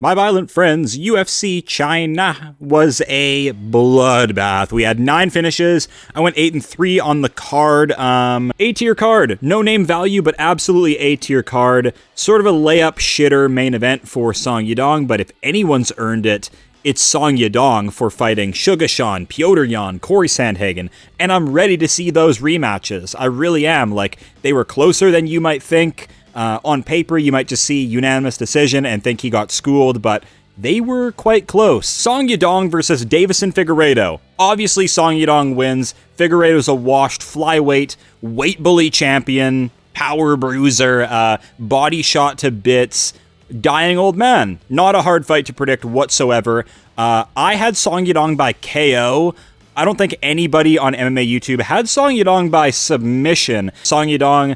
My violent friends, UFC China was a bloodbath. We had 9 finishes. I went 8-3 on the card. A-tier card. No name value, but absolutely A-tier card. Sort of a layup shitter main event for Song Yadong, but if anyone's earned it, it's Song Yadong for fighting Sugar Sean, Petr Yan, Corey Sandhagen, and I'm ready to see those rematches. I really am. Like, they were closer than you might think. On paper, you might just see unanimous decision and think he got schooled, but they were quite close. Song Yadong versus Deiveson Figueiredo. Obviously, Song Yadong wins. Figueiredo's a washed flyweight, weight bully champion, power bruiser, body shot to bits, dying old man. Not a hard fight to predict whatsoever. I had Song Yadong by KO. I don't think anybody on MMA YouTube had Song Yadong by submission. Song Yadong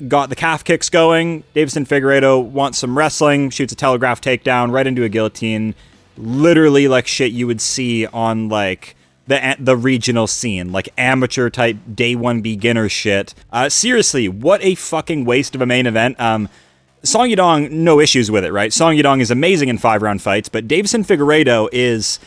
got the calf kicks going. Deiveson Figueiredo wants some wrestling, shoots a telegraph takedown right into a guillotine. Literally like shit you would see on like the regional scene, like amateur type day one beginner shit. Seriously, what a fucking waste of a main event. Song Yadong, no issues with it, right? Song Yadong is amazing in 5-round fights, but Deiveson Figueiredo is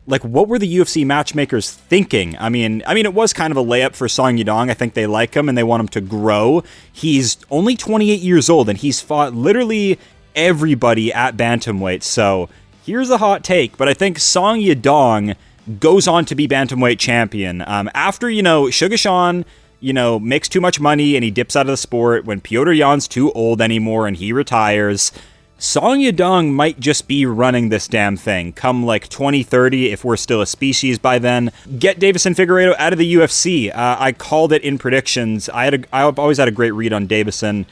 like, what were the UFC matchmakers thinking? I mean, it was kind of a layup for Song Yadong. I think they like him and they want him to grow. He's only 28 years old and he's fought literally everybody at bantamweight. So here's a hot take, but I think Song Yadong goes on to be bantamweight champion. After, Sugar Sean, makes too much money and he dips out of the sport, when Petr Yan's too old anymore and he retires, Song Yadong might just be running this damn thing come like 2030 if we're still a species by then. Get Deiveson Figueiredo out of the UFC. I called it in predictions. I've always had a great read on Deiveson.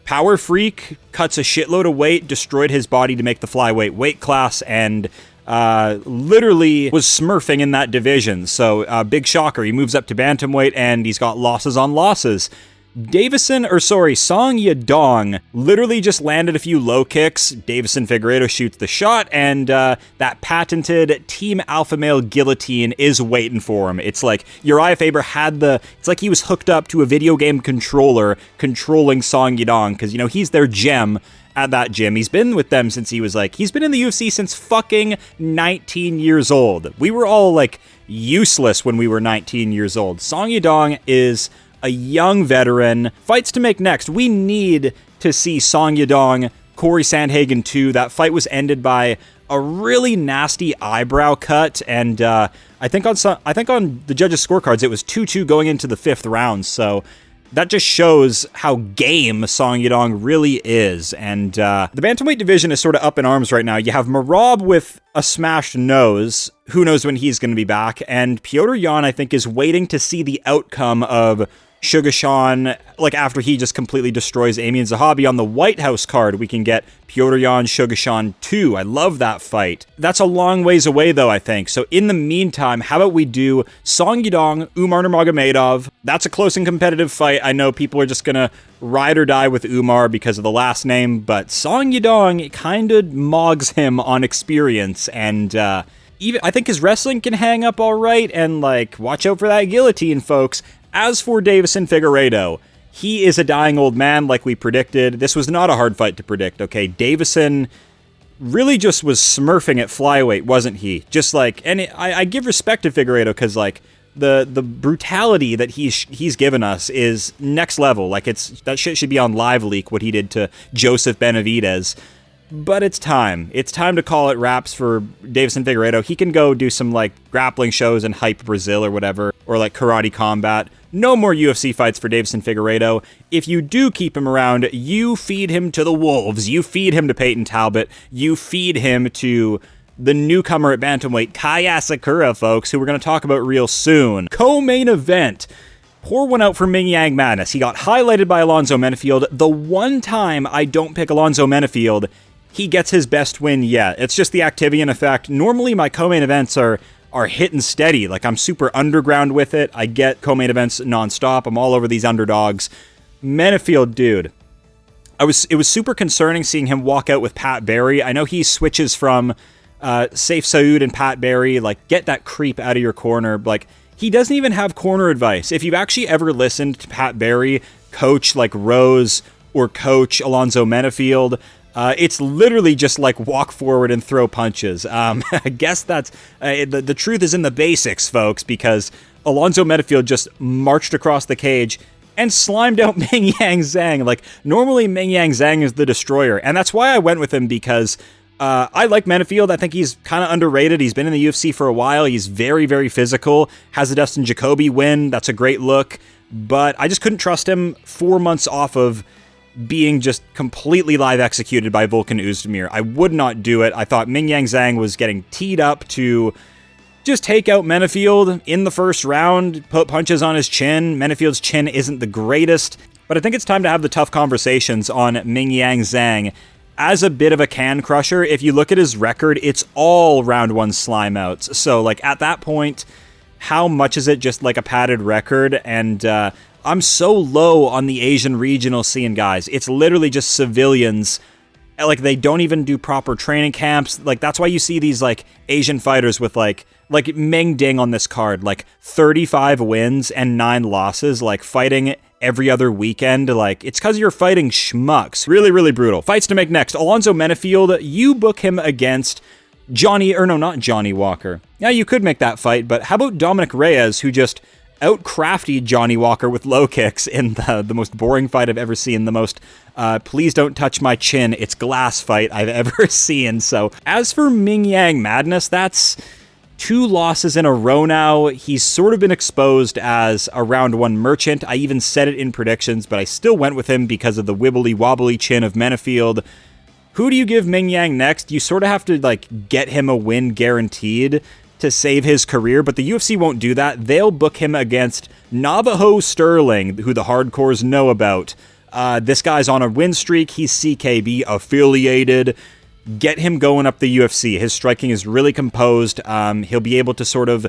Power freak, cuts a shitload of weight, destroyed his body to make the flyweight weight class, and literally was smurfing in that division. So big shocker. He moves up to bantamweight and he's got losses on losses. Song Yadong literally just landed a few low kicks. Deiveson Figueiredo shoots the shot, and that patented Team Alpha Male guillotine is waiting for him. It's like Uriah Faber it's like he was hooked up to a video game controller controlling Song Yadong, because, he's their gem at that gym. He's been with them since he's been in the UFC since fucking 19 years old. We were all, useless when we were 19 years old. Song Yadong is a young veteran, fights to make next. We need to see Song Yadong, Corey Sandhagen 2. That fight was ended by a really nasty eyebrow cut, and I think on the judges' scorecards it was 2-2 going into the 5th round. So that just shows how game Song Yadong really is. And the bantamweight division is sort of up in arms right now. You have Merab with a smashed nose. Who knows when he's going to be back? And Petr Yan, I think, is waiting to see the outcome of Sugar Sean, after he just completely destroys Amien Zahabi on the White House card. We can get Petr Yan, Sugar Sean 2. I love that fight. That's a long ways away, though, I think. So in the meantime, how about we do Song Yadong, Umar Nurmagomedov? That's a close and competitive fight. I know people are just going to ride or die with Umar because of the last name, but Song Yadong kind of mogs him on experience, and even I think his wrestling can hang up all right, and watch out for that guillotine, folks. As for Deiveson Figueiredo, he is a dying old man like we predicted. This was not a hard fight to predict, okay? Deiveson really just was smurfing at flyweight, wasn't he? I give respect to Figueiredo because, the brutality that he's given us is next level. That shit should be on Live Leak, what he did to Joseph Benavidez. But it's time. It's time to call it wraps for Deiveson Figueiredo. He can go do some, grappling shows in Hype Brazil or whatever, or, Karate Combat. No more UFC fights for Deiveson Figueiredo. If you do keep him around, you feed him to the wolves. You feed him to Peyton Talbot. You feed him to the newcomer at bantamweight, Kai Asakura, folks, who we're going to talk about real soon. Co-main event. Pour one out for Ming Yang Madness. He got highlighted by Alonzo Menifield. The one time I don't pick Alonzo Menifield, he gets his best win yet. It's just the Activian effect. Normally, my co-main events are hitting steady. I'm super underground with it. I get co-main events nonstop. I'm all over these underdogs. Menifield, dude. It was super concerning seeing him walk out with Pat Barry. I know he switches from Saif Saud and Pat Barry. Get that creep out of your corner. He doesn't even have corner advice. If you've actually ever listened to Pat Barry coach Rose or coach Alonzo Menifield, It's literally just like walk forward and throw punches. I guess that's the truth is in the basics, folks, because Alonzo Menifield just marched across the cage and slimed out Ming Yang Zhang. Like, normally Ming Yang Zhang is the destroyer, and that's why I went with him, because I like Menifield. I think he's kind of underrated. He's been in the UFC for a while. He's very, very physical. Has the Dustin Jacoby win. That's a great look. But I just couldn't trust him 4 months off of being just completely live executed by Volkan Oezdemir. I would not do it. I thought Ming Yang Zhang was getting teed up to just take out Menifield in the first round, put punches on his chin. Menifield's chin isn't the greatest, but I think it's time to have the tough conversations on Ming Yang Zhang. As a bit of a can crusher, if you look at his record, it's all round one slime outs. So, like, at that point, how much is it just like a padded record? And I'm so low on the Asian regional scene, guys. It's literally just civilians. Like, they don't even do proper training camps. Like, that's why you see these, like, Asian fighters with, like Meng Ding on this card, like 35 wins and 9 losses, like fighting every other weekend. Like, it's because you're fighting schmucks. Really, really brutal. Fights to make next. Alonzo Menifield, you book him against not Johnny Walker. Yeah, you could make that fight, but how about Dominic Reyes, who just outcrafted Johnny Walker with low kicks in the most boring fight I've ever seen, the most please don't touch my chin, it's glass fight I've ever seen. So as for Ming Yang Madness, that's 2 losses in a row now. He's sort of been exposed as a round 1 merchant. I even said it in predictions, but I still went with him because of the wibbly wobbly chin of Menifield. Who do you give Ming Yang next? You sort of have to, like, get him a win guaranteed to save his career, but the UFC won't do that. They'll book him against Navajo Sterling, who the hardcores know about. This guy's on a win streak. He's CKB affiliated. Get him going up the UFC. His striking is really composed. He'll be able to sort of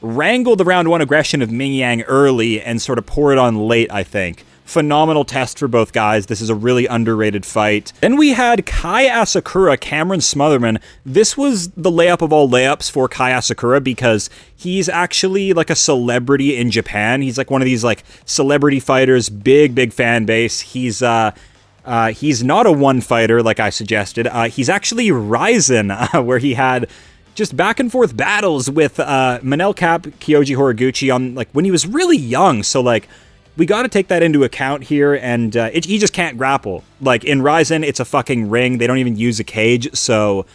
wrangle the round 1 aggression of Ming Yang early and sort of pour it on late, I think. Phenomenal test for both guys. This is a really underrated fight. Then we had Kai Asakura, Cameron Smotherman. This was the layup of all layups for Kai Asakura because he's actually like a celebrity in Japan. He's like one of these like celebrity fighters, big fan base. He's not a one fighter like I suggested. He's actually Ryzen, where he had just back and forth battles with Manel Cap Kyoji Horiguchi on like when he was really young. So like, we got to take that into account here, and he just can't grapple. Like, in Ryzen, it's a fucking ring. They don't even use a cage, so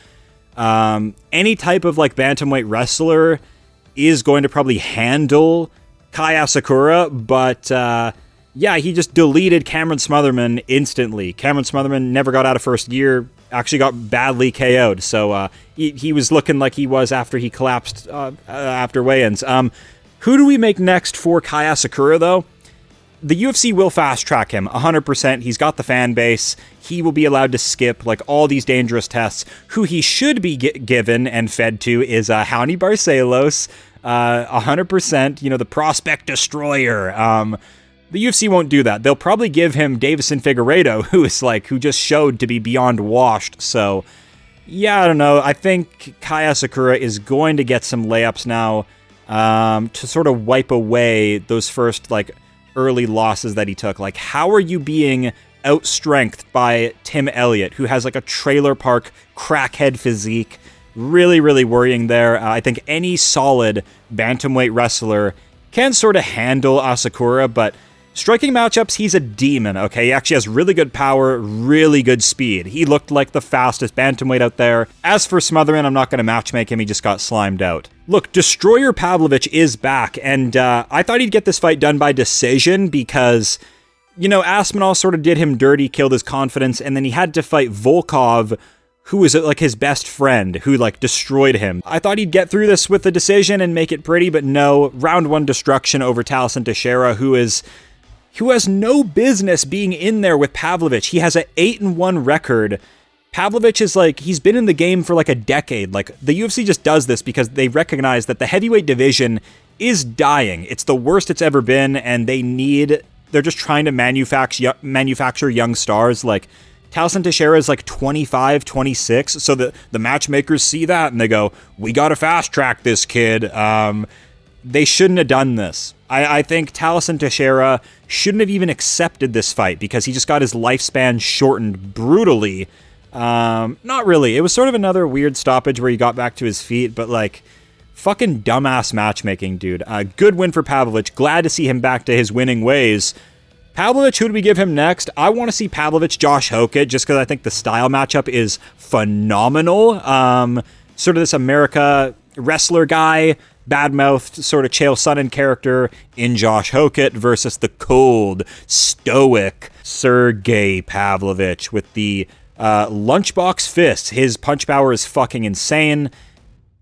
any type of, like, bantamweight wrestler is going to probably handle Kai Asakura, but, yeah, he just deleted Cameron Smotherman instantly. Cameron Smotherman never got out of first gear, actually got badly KO'd, so he was looking like he was after he collapsed after weigh-ins. Who do we make next for Kai Asakura, though? The UFC will fast track him 100%. He's got the fan base. He will be allowed to skip like all these dangerous tests. Who he should be given and fed to is Raoni Barcelos, 100%. You know, the prospect destroyer. The UFC won't do that. They'll probably give him Davison Figueiredo, who just showed to be beyond washed. So, yeah, I don't know. I think Kai Asakura is going to get some layups now to sort of wipe away those first like early losses that he took. Like, how are you being outstrengthed by Tim Elliott, who has like a trailer park crackhead physique? Really, really worrying there. I think any solid bantamweight wrestler can sort of handle Asakura, but striking matchups, he's a demon, okay? He actually has really good power, really good speed. He looked like the fastest bantamweight out there. As for Smotherman, I'm not going to matchmake him. He just got slimed out. Look, Destroyer Pavlovich is back, and I thought he'd get this fight done by decision because, you know, Aspinall sort of did him dirty, killed his confidence, and then he had to fight Volkov, who was like his best friend, who like destroyed him. I thought he'd get through this with a decision and make it pretty, but no. Round 1 destruction over Taliesin Teixeira, who has no business being in there with Pavlovich. He has an 8-1 record. Pavlovich is like, he's been in the game for like a decade. Like, the UFC just does this because they recognize that the heavyweight division is dying. It's the worst it's ever been, and they're just trying to manufacture young stars. Like, Taliesin Teixeira is like 25, 26, so the matchmakers see that and they go, we gotta fast track this kid. They shouldn't have done this. I think Taliesin Teixeira shouldn't have even accepted this fight because he just got his lifespan shortened brutally Not really. It was sort of another weird stoppage where he got back to his feet, but like, fucking dumbass matchmaking, dude. Good win for Pavlovich. Glad to see him back to his winning ways. Pavlovich, who do we give him next? I want to see Pavlovich, Josh Hokett, just because I think the style matchup is phenomenal. Sort of this America wrestler guy, bad-mouthed sort of Chael Sonnen character in Josh Hokett versus the cold, stoic Sergei Pavlovich with the lunchbox fists. His punch power is fucking insane.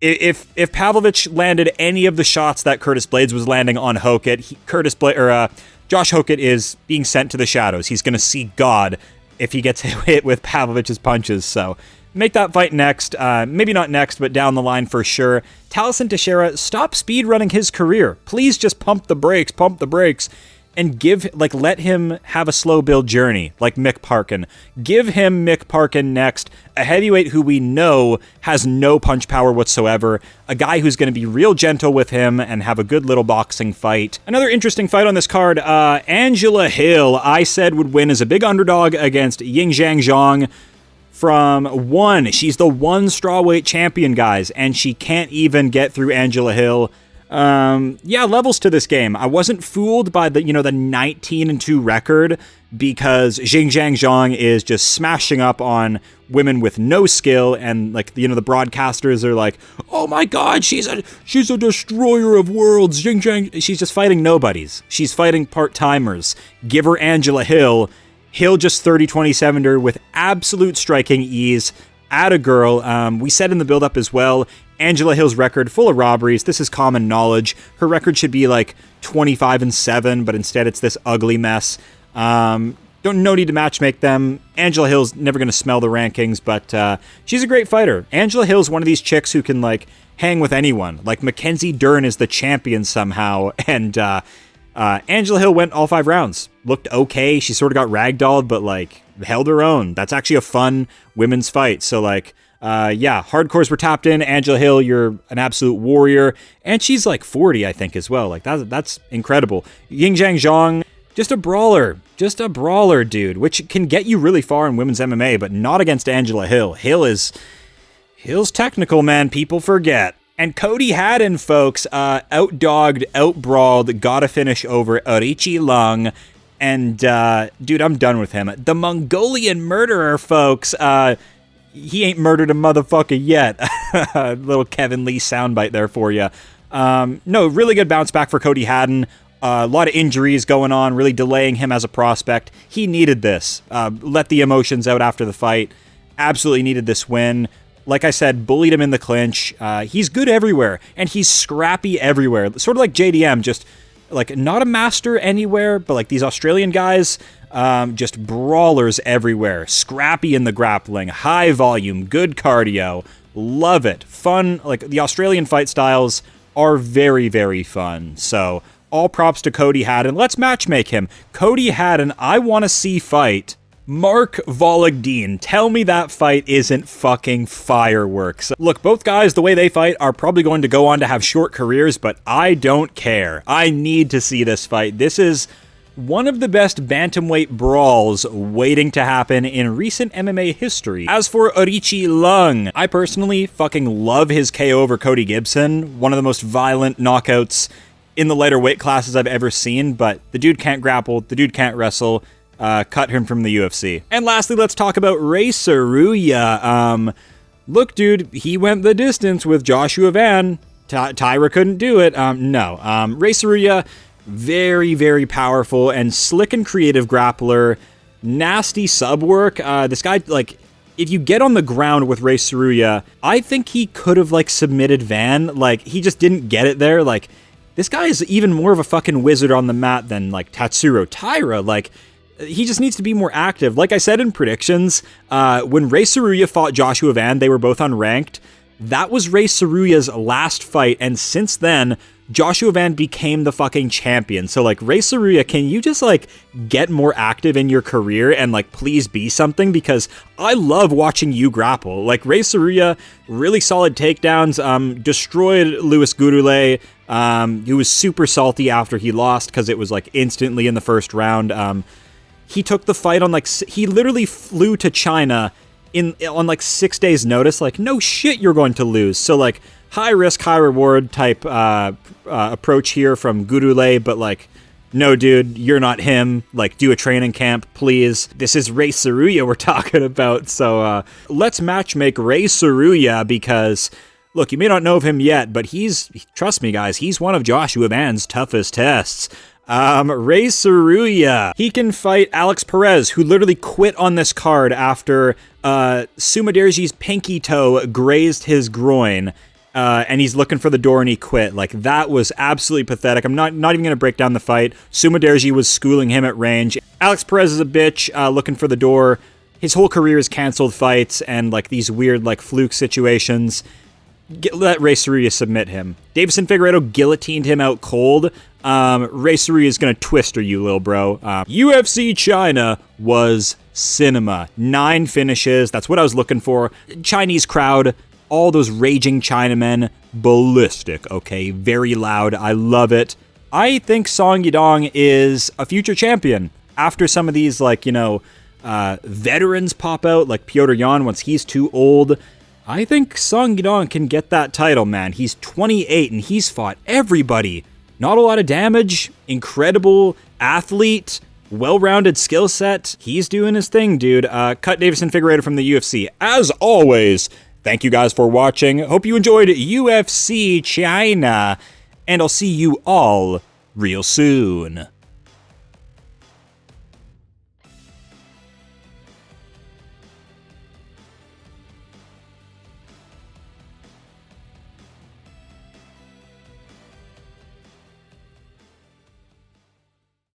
If Pavlovich landed any of the shots that Curtis Blades was landing on Hokett, Josh Hokett is being sent to the shadows. He's going to see God if he gets hit with Pavlovich's punches. So make that fight next. Maybe not next, but down the line for sure. Taliesin Teixeira, stop speedrunning his career. Please just pump the brakes, and let him have a slow build journey, like Mick Parkin. Give him Mick Parkin next, a heavyweight who we know has no punch power whatsoever, a guy who's going to be real gentle with him and have a good little boxing fight. Another interesting fight on this card, Angela Hill, I said would win as a big underdog against Yingjiang Zhang from one. She's the one strawweight champion, guys, and she can't even get through Angela Hill. Levels to this game. I wasn't fooled by the 19-2 record because Yingjiang Zhang is just smashing up on women with no skill, and the broadcasters are like, "Oh my God, she's a destroyer of worlds." Yingjiang, she's just fighting nobodies. She's fighting part-timers. Give her Angela Hill. Hill just 30-27'd her with absolute striking ease. Atta girl. We said in the build-up as well, Angela Hill's record full of robberies. This is common knowledge. Her record should be 25-7, but instead it's this ugly mess. No need to matchmake them. Angela Hill's never going to smell the rankings, but she's a great fighter. Angela Hill's one of these chicks who can hang with anyone. Mackenzie Dern is the champion somehow, and Angela Hill went all 5 rounds. Looked okay. She sort of got ragdolled, but held her own. That's actually a fun women's fight. So hardcores were tapped in. Angela Hill, you're an absolute warrior. And she's 40, I think, as well. That's incredible. Yingjiang Zhang, just a brawler, dude, which can get you really far in women's MMA, but not against Angela Hill. Hill's technical, man. People forget. And Cody Haddon, folks, outdogged, outbrawled, got a finish over Arichi Lung. And, dude, I'm done with him. The Mongolian murderer, folks. He ain't murdered a motherfucker yet. Little Kevin Lee soundbite there for you. No, really good bounce back for Cody Haddon. A lot of injuries going on, really delaying him as a prospect. He needed this. Let the emotions out after the fight. Absolutely needed this win. Like I said, bullied him in the clinch. He's good everywhere, and he's scrappy everywhere. Sort of like JDM, just not a master anywhere, but these Australian guys, just brawlers everywhere. Scrappy in the grappling, high volume, good cardio. Love it. Fun. The Australian fight styles are very, very fun. So all props to Cody Haddon. Let's matchmake him. Cody Haddon, I want to see fight Mark Vologdin. Tell me that fight isn't fucking fireworks. Look, both guys, the way they fight, are probably going to go on to have short careers, but I don't care. I need to see this fight. This is one of the best bantamweight brawls waiting to happen in recent MMA history. As for Arichi Lung, I personally fucking love his KO over Cody Gibson. One of the most violent knockouts in the lighter weight classes I've ever seen, but the dude can't grapple, the dude can't wrestle. Cut him from the UFC. And lastly, let's talk about Rei Tsuruya. Look, dude, he went the distance with Joshua Van. Tyra couldn't do it. No. Rei Tsuruya, very, very powerful and slick and creative grappler. Nasty sub work. This guy, if you get on the ground with Rei Tsuruya, I think he could have, submitted Van. He just didn't get it there. This guy is even more of a fucking wizard on the mat than, Tatsuro Taira. He just needs to be more active. Like I said in predictions, when Rei Tsuruya fought Joshua Van, they were both unranked. That was Rei Tsuruya's last fight, and since then, Joshua Van became the fucking champion. So, Rei Tsuruya, can you just, get more active in your career and, please be something? Because I love watching you grapple. Rei Tsuruya, really solid takedowns, destroyed Louis Gurule, who was super salty after he lost because it was, instantly in the first round. He took the fight on, he literally flew to China on like 6 days notice, like, no shit, you're going to lose. So like high risk, high reward type approach here from Gurule, but like, no, dude, you're not him. Like, do a training camp, please. This is Rei Tsuruya we're talking about. So let's matchmake Rei Tsuruya because, look, you may not know of him yet, but trust me, guys, he's one of Joshua Van's toughest tests. Rei Tsuruya, he can fight Alex Perez, who literally quit on this card after Sumaderji's pinky toe grazed his groin. And he's looking for the door and he quit. Like, that was absolutely pathetic. I'm not even going to break down the fight. Sumaderji was schooling him at range. Alex Perez is a bitch, looking for the door. His whole career is canceled fights and, like, these weird, like, fluke situations. Let Rei Tsuruya submit him. Davison Figueiredo guillotined him out cold. Rei Tsuruya is going to twister you, little bro. UFC China was cinema. 9 finishes. That's what I was looking for. Chinese crowd. All those raging Chinamen, ballistic, okay? Very loud. I love it. I think Song Yadong is a future champion. After some of these, like, you know, veterans pop out, like Petr Yan once he's too old, I think Song Yadong can get that title, man. He's 28 and he's fought everybody. Not a lot of damage, incredible athlete, well-rounded skill set. He's doing his thing, dude. Cut Davison Figueiredo from the UFC. As always, thank you guys for watching. Hope you enjoyed UFC China, and I'll see you all real soon.